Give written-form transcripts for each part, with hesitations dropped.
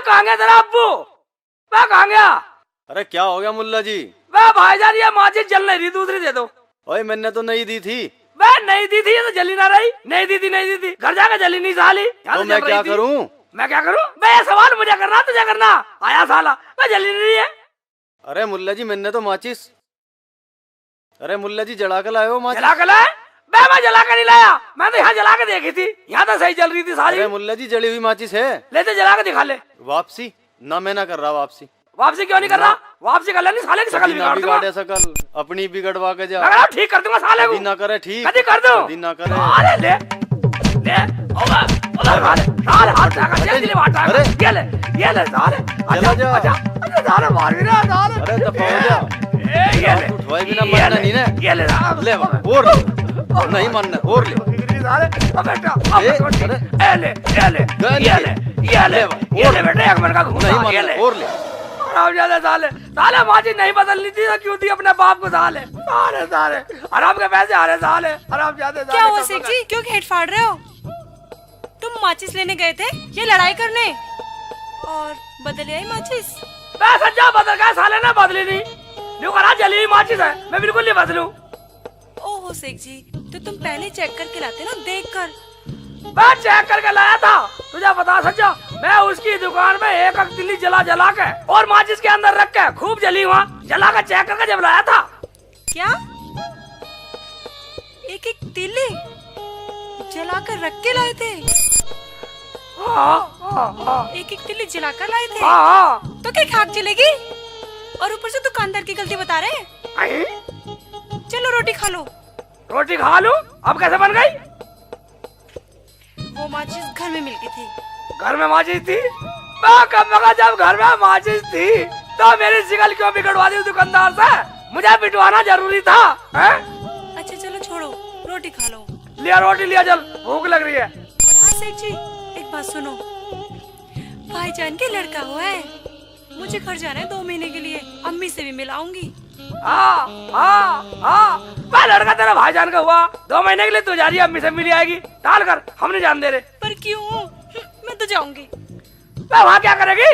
कहाँ गया तेरा अब्बू? वह कहाँ गया? अरे क्या हो गया मुल्ला जी? वह भाईजान ये माचिस जल नहीं रही, दूसरी दे दो। ओए मैंने तो नहीं दी थी। वह नहीं दी थी, ये तो जली ना रही। नहीं दी थी घर जाकर जली नहीं साली। तो मैं क्या करूं? मैं क्या करूं? मैं सवाल मुझे करना तुझे करना आया साला। मैं जली नहीं है। अरे मुल्ला जी मैंने तो माचिस, अरे मुल्ला जी जला कर लाए हो माचिस? जला कर लाए? मैं जला कर नहीं लाया, मैं तो यहाँ जला के देखी थी, यहाँ तो सही जल रही थी साली। अरे मुल्ला जी जली हुई माचिस है। ले तो जला के दिखा ले। वापसी ना, मैं ना कर रहा वापसी। वापसी क्यों नहीं कर रहा? वापसी कर लेनी साले की शकल बिगाड़ दूंगा। बिगाड़े शकल अपनी बिगड़वा के जा। मैं ठीक कर दूंगा साले को। ना करे ठीक, कभी कर दो। ना करे। अरे ले ले उधर साले हाथ लगा चल दिले बात। अरे ये ले साले चला जा। अरे साले मार भी ना साले। अरे दफा हो जा। ये ले उठवाई बिना मरना नहीं ना। ये ले ले और नहीं मानना और ले साले। अब बेटा ये ले बेटा एक मिनट का घूमना। ये ले और ले आराम साले। साले माची नहीं बदलनी थी तो क्यों दी अपने बाप को साले। साले आराम के पैसे आ रहे साले। आराम जाते क्या हुआ शेख जी, क्यों घेट फाड़ रहे हो? तुम माचिस लेने गए थे ये लड़ाई करने और बदल आई माचिस? सच्चा बदल गया साले ने, बदली नहीं। न्यू करा जली हुई माचिस है, मैं बिल्कुल नहीं बदलूं। ओहो शेख जी, तो तुम पहले चेक करके लाते ना, देख कर। मैं चेक करके लाया था, तुझे बता सच्चा। मैं उसकी दुकान में एक तिल्ली जला के और माचिस के अंदर रख के खूब जली वहाँ जला कर चेक करके जब लाया था। क्या एक तिल्ली जला कर रख के लाए थे? एक तिल्ली जला कर लाए थे? तो क्या खाक चलेगी? और ऊपर से दुकानदार की गलती बता रहे। चलो रोटी खा लो। रोटी खा लूं? अब कैसे बन गई? वो माचिस घर में मिल गई थी। घर में माचिस थी? जब घर में माचिस थी तो मेरी शिकल क्यों बिगड़वा दी दुकानदार से? मुझे पिटवाना जरूरी था है? अच्छा चलो छोड़ो, रोटी खा लो। लिया रोटी लिया, जल भूख लग रही है। और हाँ सेठ जी एक बात सुनो, भाईजान के लड़का हुआ है, मुझे घर जाना है 2 महीने के लिए, अम्मी से भी मिलाऊंगी। मैं लड़का तेरा भाईजान का हुआ, 2 महीने के लिए तू जा रही है, अम्मी से मिली आएगी। टाल कर, हम नहीं जान दे रहे। पर क्यों? मैं तो जाऊंगी। मैं वहाँ क्या करेगी?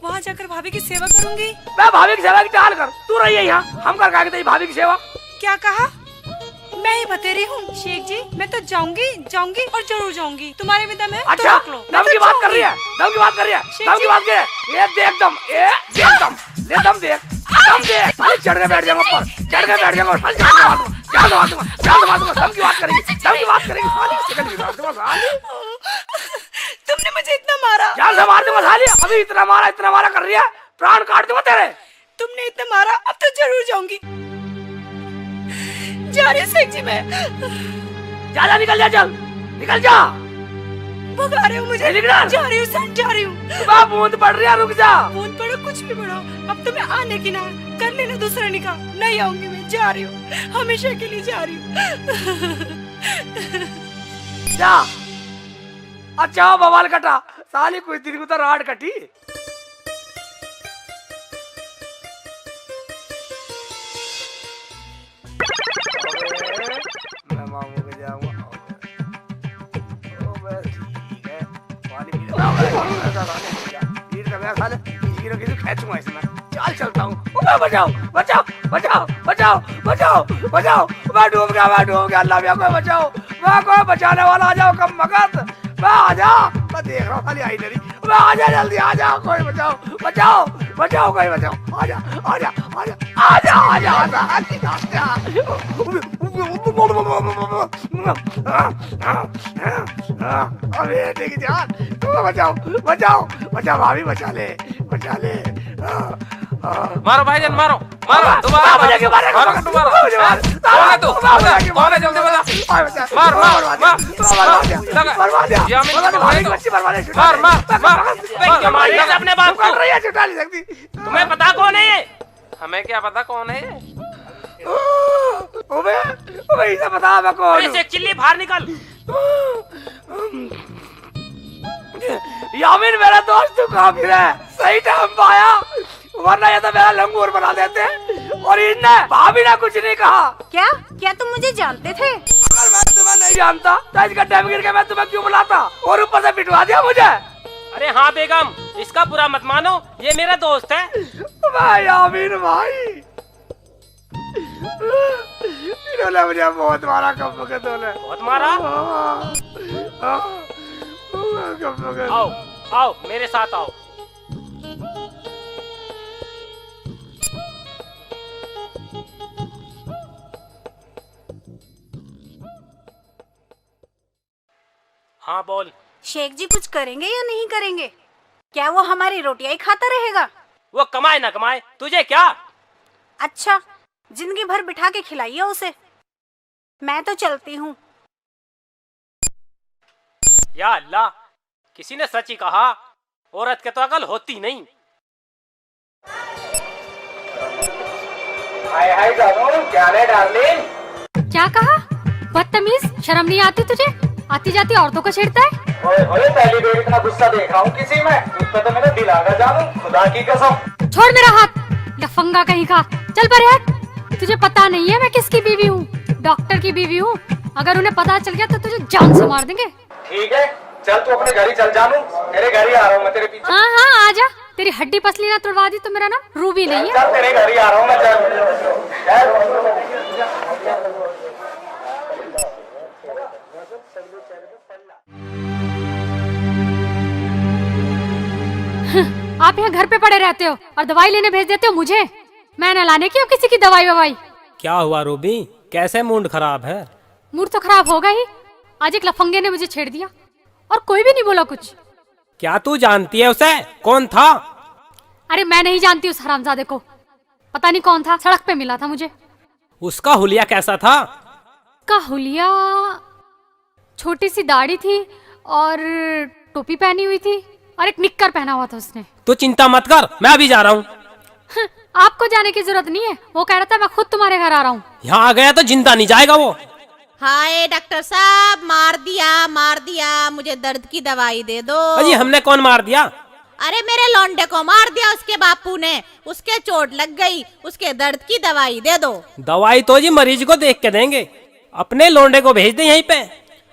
वहाँ जाकर भाभी की सेवा करूंगी। मैं भाभी की सेवा की टाल कर, तू रही है यहाँ, हम कर तेरी भाभी की सेवा। क्या कहा? मैं ही बतेरी हूँ शेख जी, मैं तो जाऊंगी और जरूर जाऊंगी। तुम्हारे में दम है? अच्छा तो दम की बात कर रही है, दम की बात कर रही है, दम की बात कर रही है। ये देख दम, ले दम देख, दम देख। चढ़ के बैठ जाऊंगा ऊपर, चढ़ के बैठ जाऊंगा, दम की बात करेगी साली। तुमने मुझे इतना मारा। जान से मार दूंगा साली। अभी इतना मारा कर रही है, प्राण काट दूंगा तेरे। तुमने इतना मारा, अब तो जरूर जाऊंगी। जा रही शेख जी मैं। जा निकल जा, चल निकल जा। भगा रहे हो मुझे? जा रही हूँ सर, जा रही हूँ। बूंद पड़ रही है, रुक जा। बूंद पड़ो कुछ भी पड़ो, अब तो मैं आने की ना, कर लेना दूसरा निकाह। नहीं आऊंगी मैं, जा रही हूँ, हमेशा के लिए जा रही हूँ। जा। अच्छा बवाल कटा साली, कुछ दिन को तो राड कटी। मैं मामू के जाऊंगा। चल चलता हूँ। बचाओ बचाओ बचाओ बचाओ बचाओ बचाओ, मैं डूब गया अल्लाह भैया कोई बचाओ। मैं कोई बचाने वाला आ जाओ, कम मगत मैं आ जा। मैं देख रहा हूँ खाली आई नहीं, मैं आ जा जल्दी, आ जा कोई बचाओ बचाओ बचाओ, कोई बचाओ। आ जा आ जा आ जा आ जा आ जा आ जा। अरे देखी जान, बचाओ बचाओ बचाओ, भाभी बचा ले बचा ले। मारो भाईजान, मारो दोबारा मारो दोबारा। कौन है तू? कौन है जल्दी बता। मार अपने बाप को। तुम्हें पता कौन है ये? हमें क्या पता कौन है ये? इसे पता मैं कौन हूँ। चिल्ली बाहर निकल। यामिन मेरा दोस्त, तू कहाँ फिर है? सही टाइम पे आया, वरना ये तो मेरा लंगूर बना देते। और इनने भाभी ने कुछ नहीं कहा। क्या तुम मुझे जानते थे? अगर मैं तुम्हें नहीं जानता तो इस गड्ढे में गिर के मैं तुम्हें क्यों बुलाता? और ऊपर से पिटवा दिया मुझे। अरे हाँ बेगम, इसका बुरा मत मानो, ये मेरा दोस्त है। भाई आमीर भाई, इन्होंने मुझे बहुत मारा कब के तोले। बहुत मारा? आओ आओ मेरे साथ आओ। हाँ बोल। शेख जी कुछ करेंगे या नहीं करेंगे? क्या वो हमारी रोटियां ही खाता रहेगा? वो कमाए ना कमाए, तुझे क्या? अच्छा, जिंदगी भर बिठा के खिलाइए उसे। मैं तो चलती हूँ। या अल्लाह, किसी ने सच ही कहा, औरत के तो अकल होती नहीं। हाय हाय जानू, क्या है डार्लिंग? क्या कहा? बदतमीज, शर्म नहीं आती तुझे? आती जाती औरतों को छेड़ता है। ओए ओए, पहली बार इतना गुस्सा देख रहा हूँ किसी में। तुझसे तो मेरा दिल आ गया जानू, खुदा की कसम। छोड़ मेरा हाथ, लफंगा कहीं का। चल पर हट। तुझे पता नहीं है मैं किसकी बीवी हूँ? डॉक्टर की बीवी हूँ। अगर उन्हें पता चल गया तो तुझे जान से मार देंगे। ठीक है, चल तू अपने घर ही चल जानू, तेरे घर ही आ रहा हूँ मैं तेरे पीछे। हाँ हाँ आजा। तेरी हड्डी पसली ना तोड़वा दी तो मेरा नाम रूबी नहीं है। चल तेरे घर ही आ रहा हूँ मैं, चल। आप यहाँ घर पे पड़े रहते हो और दवाई लेने भेज देते हो मुझे। मैं न लाने की हूँ किसी की दवाई ववाई। क्या हुआ रूबी, कैसे मूड खराब है? मूड तो खराब होगा ही। आज एक लफंगे ने मुझे छेड़ दिया और कोई भी नहीं बोला कुछ। क्या तू जानती है उसे? कौन था? अरे मैं नहीं जानती उस हरामजादे को। पता नहीं कौन था, सड़क पे मिला था मुझे। उसका हुलिया कैसा था? का हुलिया छोटी सी दाढ़ी थी और टोपी पहनी हुई थी और एक निक्कर पहना हुआ था उसने। तू चिंता मत कर, मैं अभी जा रहा हूँ। आपको जाने की जरूरत नहीं है, वो कह रहा था मैं खुद तुम्हारे घर आ रहा हूँ। यहाँ आ गया तो जिंदा नहीं जाएगा वो। हाय डॉक्टर साहब, मार दिया, मुझे दर्द की दवाई दे दो। अजी हमने कौन मार दिया? अरे मेरे लौंडे को मार दिया उसके बापू ने, उसके चोट लग गई, उसके दर्द की दवाई दे दो। दवाई तो जी मरीज को देख के देंगे, अपने लौंडे को भेज दे यहीं पे।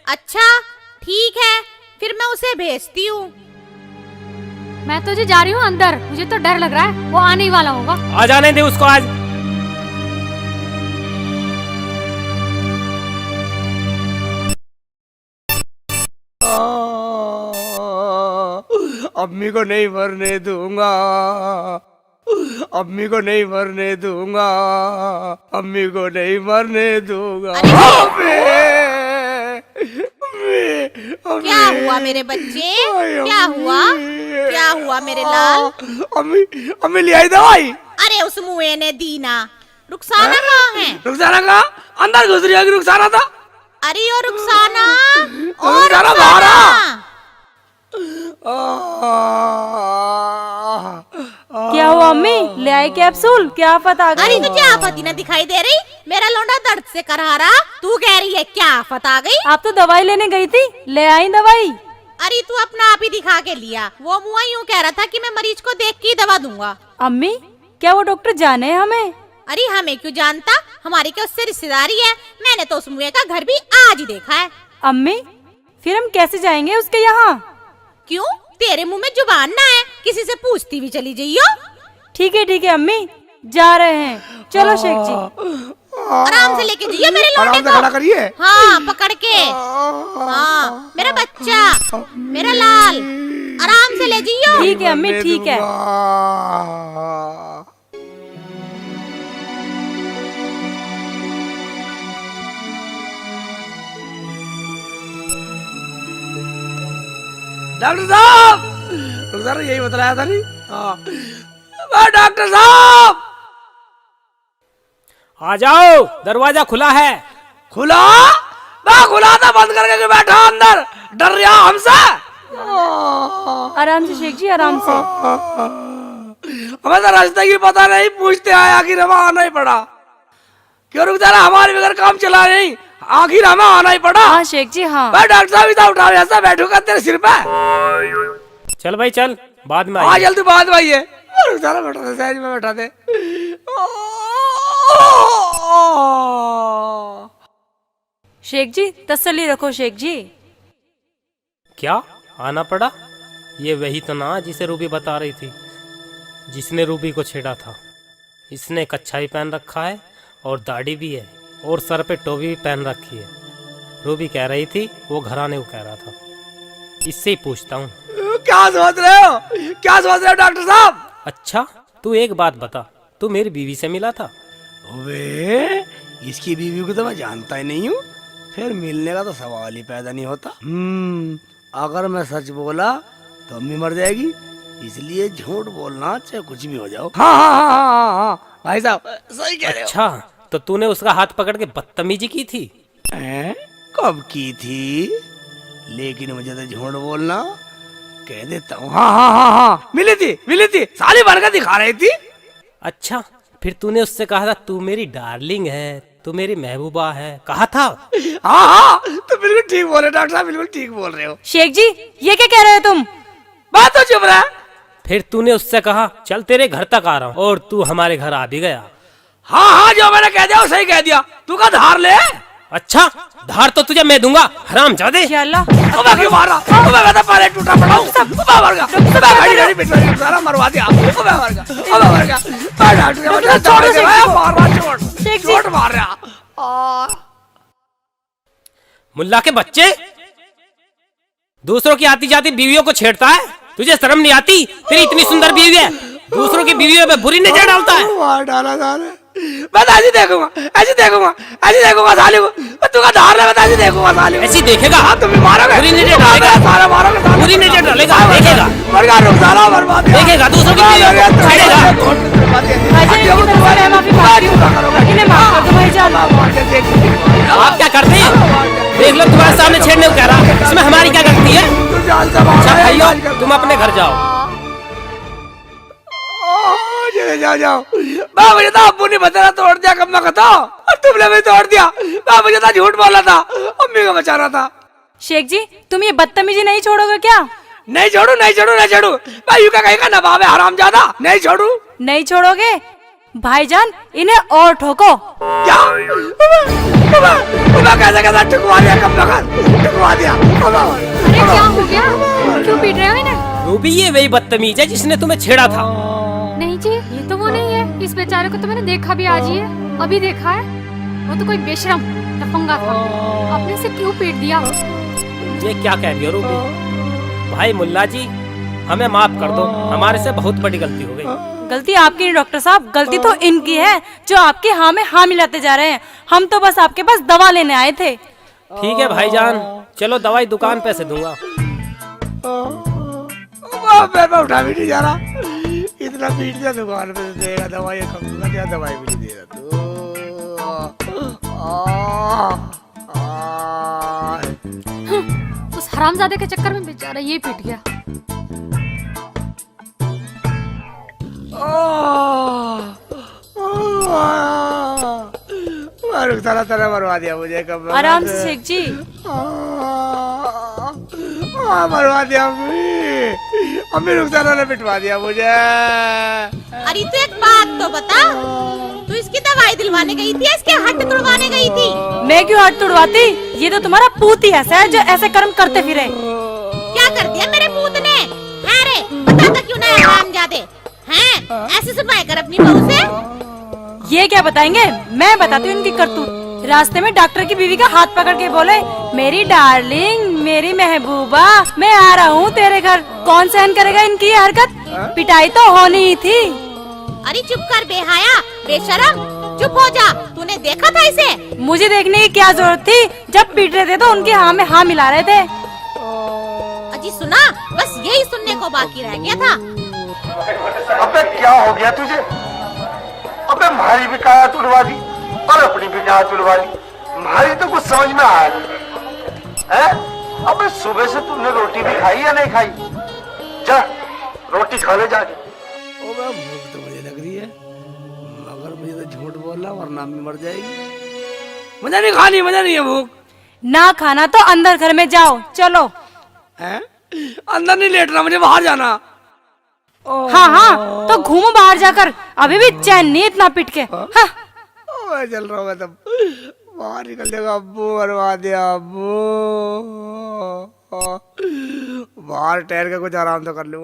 अच्छा ठीक है, फिर मैं उसे भेजती हूँ। मैं तो जी जा रही हूँ अंदर, मुझे तो डर लग रहा है, वो आने ही वाला होगा। आ जाने दे उसको आज। अम्मी को नहीं मरने दूंगा, अम्मी को नहीं मरने दूंगा, अम्मी को नहीं मरने दूंगा। क्या हुआ मेरे बच्चे, क्या हुआ, क्या हुआ मेरे लाल? अम्मी ले आई दवाई। अरे उस मुए ने दी ना। रुखसाना कहाँ है? रुखसाना कहाँ? अंदर घुस रही होगी रुखसाना था। अरे ओ रुखसाना, ओ रुखसाना बाहर आ। क्या हुआ अम्मी, ले आई कैप्सूल? क्या आफत आ गई? अरे तुझे आफत ही ना दिखाई दे रही? मेरा लौंडा दर्द से करहा रहा, तू कह रही है क्या आफत आ गई? आप तो दवाई लेने गई थी, ले आई दवाई। अरे तू अपना आप ही दिखा के लिया। वो मुआ यूँ कह रहा था कि मैं मरीज को देख के ही दवा दूंगा। अम्मी क्या वो डॉक्टर जाने हमें? अरे हमें क्यों जानता, हमारी क्या उससे रिश्तेदारी है? मैंने तो उस मुए का घर भी आज ही देखा है। अम्मी फिर हम कैसे जाएंगे उसके यहाँ? क्यों, तेरे मुंह में जुबान ना है? किसी से पूछती भी चली जाइयो। ठीक है अम्मी, जा रहे हैं। चलो शेख जी। आराम से लेके जाइए मेरे लौंडे को। खड़ा करिए। हाँ पकड़ के। हाँ मेरा बच्चा, मेरा लाल, आराम से ले जाइयो। ठीक है अम्मी, ठीक है। डॉक्टर साहब, डॉक्टर यही बतलाया था नहीं? हाँ डॉक्टर साहब, आ जाओ, दरवाजा खुला है। खुला? मैं खुला था, बंद करके बैठा अंदर, डर रहा हमसे। आराम से शेख जी, आराम से। हमें तो रास्ते की पता नहीं, पूछते आए, आखिर हमें आना ही पड़ा। क्यों रुक जाना, हमारे बगैर काम चला नहीं, आखिर हमें आना ही पड़ा। हाँ शेख जी हाँ। मैं डॉक्टर साहब इधर उठा, ऐसा बैठूंगा तेरे सिर पे। चल भाई चल, बाद में आ जल्दी, बाद में आइए। सारा बैठा दे, सहज में बैठा दे। शेख जी तसल्ली रखो शेख जी। क्या आना पड़ा? ये वही तो ना जिसे रूबी बता रही थी, जिसने रूबी को छेड़ा था। इसने कच्छा भी पहन रखा है और दाढ़ी भी है और सर पे टोपी भी पहन रखी है। रूबी कह रही थी वो घर आने को कह रहा था। इससे ही पूछता हूँ। क्या सोच रहे हो, क्या सोच रहे हो डॉक्टर साहब? अच्छा तू एक बात बता, तू मेरी बीवी से मिला था? वे इसकी बीवी को तो मैं जानता ही नहीं हूँ, फिर मिलने का तो सवाल ही पैदा नहीं होता। अगर मैं सच बोला तो अम्मी मर जाएगी, इसलिए झूठ बोलना चाहे कुछ भी हो जाओ। हाँ भाई साहब सही कह रहे हो। अच्छा तो तूने उसका हाथ पकड़ के बदतमीजी की थी? कब की थी? लेकिन मुझे तो झूठ बोलना कह देता हूँ। हाँ मिली थी, साली बनकर दिखा रही थी। अच्छा फिर तूने उससे कहा था तू मेरी डार्लिंग है, तू मेरी महबूबा है, कहा था? हाँ तो बिल्कुल ठीक बोल रहे डॉक्टर साहब, बिल्कुल ठीक बोल रहे हो। शेख जी ये क्या कह रहे हो तुम? बात तो चुप रहा। फिर तूने उससे कहा चल तेरे घर तक आ रहा हूँ, और तू हमारे घर आ भी गया। हाँ जो मैंने कह दिया वो सही कह दिया। तू का धार ले। अच्छा धार तो तुझे मैं दूंगा, हरामजादे। क्यों मारा? मैं पहले टूटा पड़ा हूँ। सारा मरवा दिया। चोट मार रहा। मुल्ला के बच्चे, दूसरों की आती जाती बीवियों को छेड़ता है, तुझे शर्म नहीं आती? तेरी इतनी सुंदर बीवी है, दूसरों की बीवियों पे बुरी नजर डालता है। डाला मैं तो ऐसी देखूंगा साली को। तू का धार ले, मैं तो ऐसी देखूंगा साली को। ऐसी देखेगा? हाँ तुम भी मारोगे, बुरी नजर डालेगा, सारा मारोगे, बुरी नजर डालेगा, देखेगा, मरगा रुक सारा बर्बाद देखेगा, दूसरों की बीवियों को छेड़ेगा। आप क्या करते हैं? देख लो तुम्हारे सामने छेड़ने को कह रहा, इसमें हमारी क्या गलती है? अच्छा भाइयों तुम अपने घर जाओ। जाओ मुझे तो अब्बू ने बताया तोड़ दिया, कब मैं कहता और तुमने भी तोड़ दिया। मुझे तो झूठ बोला था, अम्मी को बचा रहा था। शेख जी तुम ये बदतमीजी नहीं छोड़ोगे क्या? नहीं छोड़ू भाई, यू क्या कहेगा नवाब है हरामजादा। नहीं छोड़ोगे भाईजान, इन्हें और ठोको। क्या? कैसा ठुकवा दिया, कब ठुकवा दिया। अरे क्या हो गया, क्यों पीट रहे हो इन्हें? रूबी ये वही बदतमीज है जिसने तुम्हें छेड़ा था। नहीं जी ये तो वो नहीं है, इस बेचारे को तो मैंने देखा भी आज ही है, अभी देखा है। वो तो कोई बेशरम लफंगा था, आपने इसे क्यों पीट दिया? ये क्या कह रही हो रूबी? भाई मुल्ला जी हमें माफ कर दो, हमारे से बहुत बड़ी गलती हो गई। गलती आपकी नहीं डॉक्टर साहब, गलती तो इनकी है जो आपके हाँ में हाँ मिलाते जा रहे हैं। हम तो बस आपके पास दवा लेने आए थे। ठीक है भाईजान, चलो दवाई दुकान पे से दूंगा। मैं उठा भी नहीं जा रहा, इतना पीट दिया दुकान पे देगा दवाई, कम दूंगा क्या दवाई भी नहीं दे रहा तू। उस हरामजादे के चक्कर में बेचारा ये पीट गया। तरह मरवा दिया मुझे, कब आराम से शेख जी। मरवा दिया अम्मी, रुखसाना ने पिटवा दिया मुझे। अरे तू एक बात तो बता, तू इसकी दवाई दिलवाने गई थी, इसके हड्ड तुड़वाने गई थी? मैं क्यों हड्ड तुड़वाती? ये तो तुम्हारा पूत ही ऐसा है जो ऐसे कर्म करते फिरे। क्या कर दिया मेरे पूत ने? है रे बताता क्यों ना हरामजादे हैं? ऐसे सुनवाई कर अपनी बहू से। ये क्या बताएंगे, मैं बताती हूँ इनकी करतूत। रास्ते में डॉक्टर की बीवी का हाथ पकड़ के बोले, मेरी डार्लिंग, मेरी महबूबा, मैं आ रहा हूँ तेरे घर। कौन सहन करेगा इनकी ये हरकत? पिटाई तो होनी ही थी। अरे चुप कर बेहाया, बेशरम, चुप हो जा। तूने देखा था इसे? मुझे देखने की क्या जरूरत थी, जब पीट रहे थे तो उनके हाँ में हाँ मिला रहे थे। अजी सुना, बस यही सुनने को बाकी रह गया था। अबे क्या हो गया तुझे? अबे हमारी भी काया तुड़वा दी और अपनी भी काया तुड़वा दी। हमारी तो कुछ समझ में आया है? अबे सुबह से तुमने रोटी भी खाई या नहीं खाई? जा रोटी खा ले जाके। भूख तो मुझे लग रही है, मगर मुझे तो झूठ बोलना वरना अम्मी मर जाएगी। मुझे नहीं खानी, मुझे नहीं है भूख। ना खाना तो अंदर घर में जाओ, चलो। हैं? अंदर नहीं लेटना, मुझे बाहर जाना। हाँ तो घूमो बाहर जाकर, अभी भी चैन नहीं इतना पिट के। हाँ। मैं चल रहा हूँ, मैं तब बाहर निकल जाएगा। अब्बू मरवा दिया अब्बू। बाहर ठहर के कुछ आराम तो कर लूंगा।